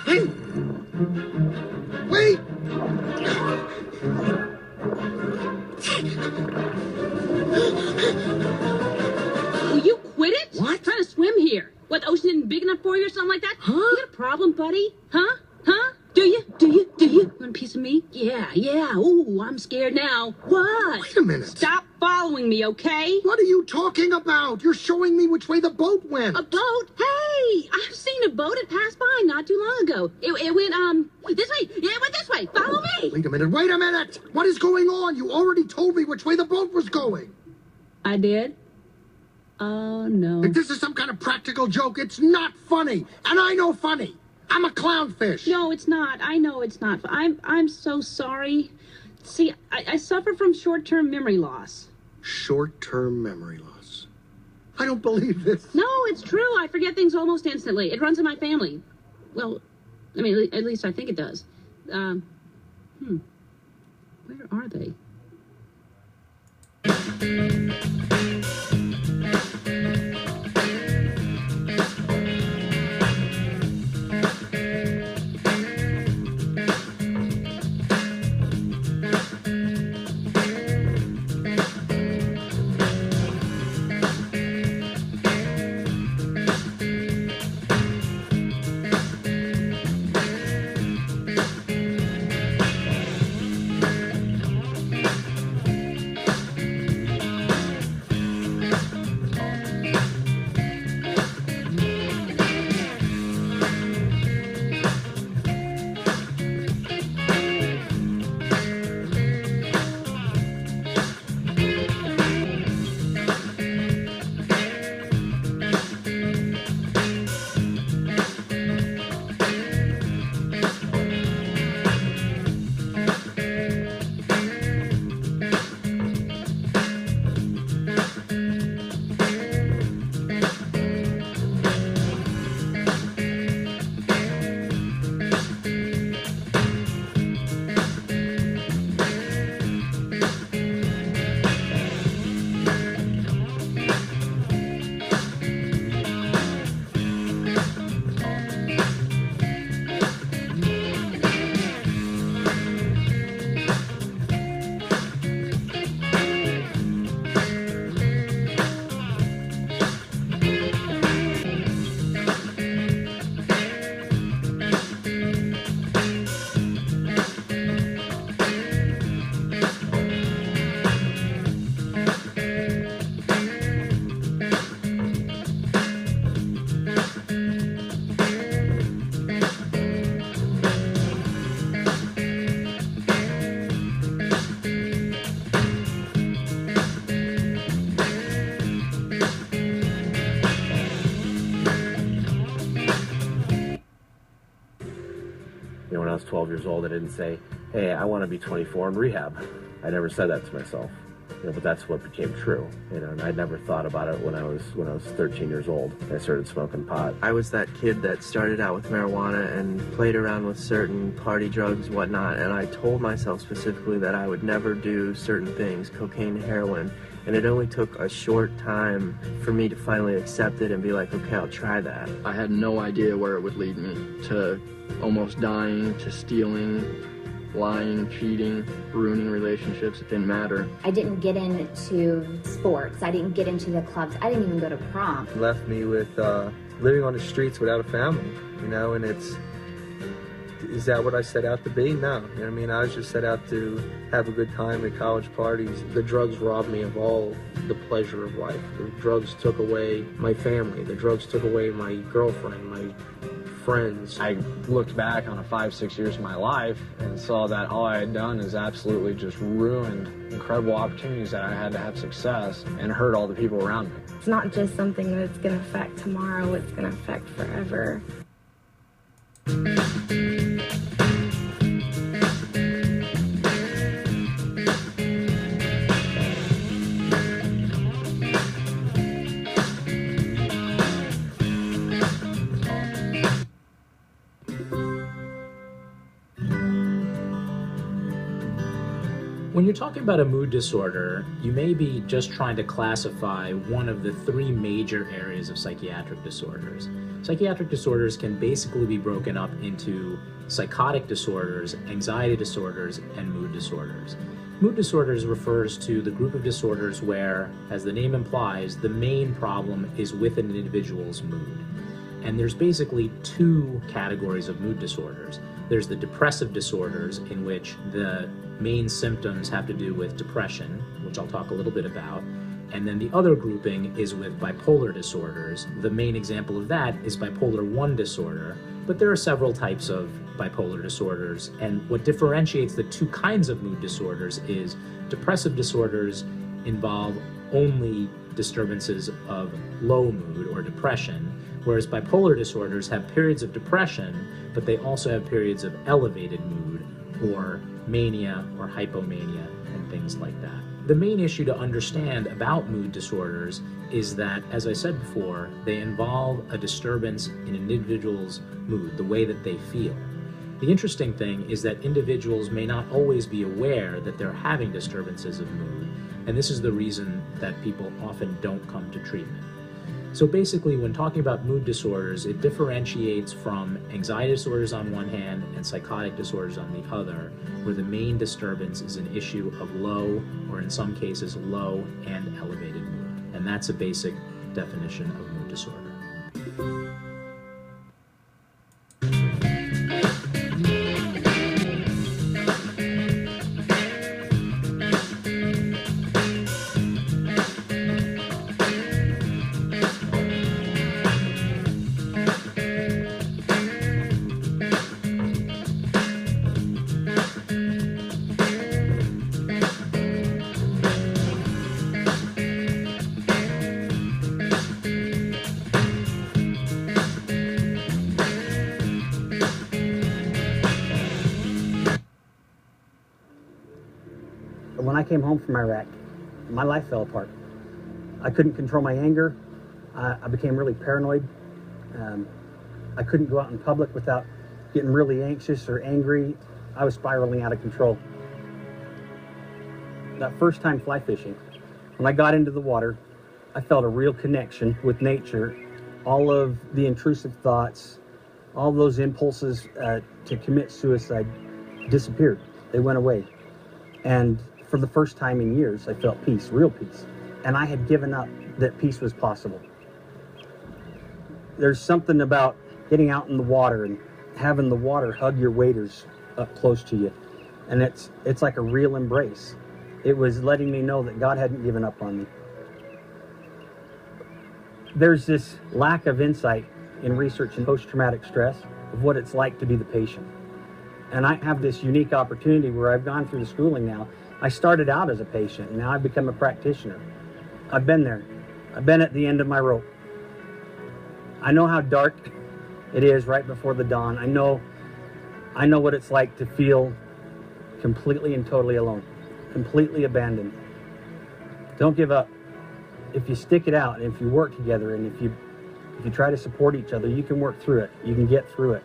Hey! Wait! Will you quit it? What? Trying to swim here. What, the ocean isn't big enough for you or something like that? Huh? You got a problem, buddy? Huh? Huh? Do you? Want a piece of me? Yeah. Ooh, I'm scared now. What? Wait a minute. Stop following me, okay? What are you talking about? You're showing me which way the boat went. A boat? Hey! I've seen a boat. It passed by not too long ago. It went, this way. It went this way. Follow me. Wait a minute. What is going on? You already told me which way the boat was going. I did? Oh, no. If this is some kind of practical joke, it's not funny. And I know funny. I'm a clownfish. No, it's not. I know it's not. I'm so sorry. See, I suffer from short-term memory loss. Short-term memory loss. I don't believe this. No, it's true. I forget things almost instantly. It runs in my family. Well, I mean, at least I think it does. Where are they? When I was 12 years old, I didn't say, hey, I want to be 24 in rehab. I never said that to myself, but that's what became true, and I never thought about it when I was 13 years old. I started smoking pot. I was that kid that started out with marijuana and played around with certain party drugs, whatnot, and I told myself specifically that I would never do certain things, cocaine, heroin, and it only took a short time for me to finally accept it and be like, okay, I'll try that. I had no idea where it would lead me, to almost dying, to stealing, lying, cheating, ruining relationships. It didn't matter. I didn't get into sports. I didn't get into the clubs. I didn't even go to prom. Left me with living on the streets without a family, and is that what I set out to be? No. You know what I mean? I was just set out to have a good time at college parties. The drugs robbed me of all the pleasure of life. The drugs took away my family. The drugs took away my girlfriend, my friends. I looked back on 5-6 years of my life and saw that all I had done is absolutely just ruined incredible opportunities that I had to have success and hurt all the people around me. It's not just something that's going to affect tomorrow, it's going to affect forever. When you're talking about a mood disorder, you may be just trying to classify one of the three major areas of psychiatric disorders. Psychiatric disorders can basically be broken up into psychotic disorders, anxiety disorders, and mood disorders. Mood disorders refers to the group of disorders where, as the name implies, the main problem is with an individual's mood. And there's basically two categories of mood disorders. There's the depressive disorders, in which the main symptoms have to do with depression, which I'll talk a little bit about. And then the other grouping is with bipolar disorders. The main example of that is bipolar I disorder, but there are several types of bipolar disorders. And what differentiates the two kinds of mood disorders is depressive disorders involve only disturbances of low mood or depression, whereas bipolar disorders have periods of depression, but they also have periods of elevated mood or mania or hypomania and things like that. The main issue to understand about mood disorders is that, as I said before, they involve a disturbance in an individual's mood, the way that they feel. The interesting thing is that individuals may not always be aware that they're having disturbances of mood, and this is the reason that people often don't come to treatment. So basically, when talking about mood disorders, it differentiates from anxiety disorders on one hand and psychotic disorders on the other, where the main disturbance is an issue of low, or in some cases, low and elevated mood. And that's a basic definition of mood disorder. When I came home from Iraq, my life fell apart. I couldn't control my anger. I became really paranoid. I couldn't go out in public without getting really anxious or angry. I was spiraling out of control. That first time fly fishing, when I got into the water, I felt a real connection with nature. All of the intrusive thoughts, all those impulses to commit suicide disappeared. They went away. And for the first time in years, I felt peace, real peace. And I had given up that peace was possible. There's something about getting out in the water and having the water hug your waders up close to you. And it's like a real embrace. It was letting me know that God hadn't given up on me. There's this lack of insight in research in post-traumatic stress of what it's like to be the patient. And I have this unique opportunity where I've gone through the schooling now. I started out as a patient, and now I've become a practitioner. I've been there. I've been at the end of my rope. I know how dark it is right before the dawn. I know what it's like to feel completely and totally alone, completely abandoned. Don't give up. If you stick it out, and if you work together, and if you try to support each other, you can work through it. You can get through it.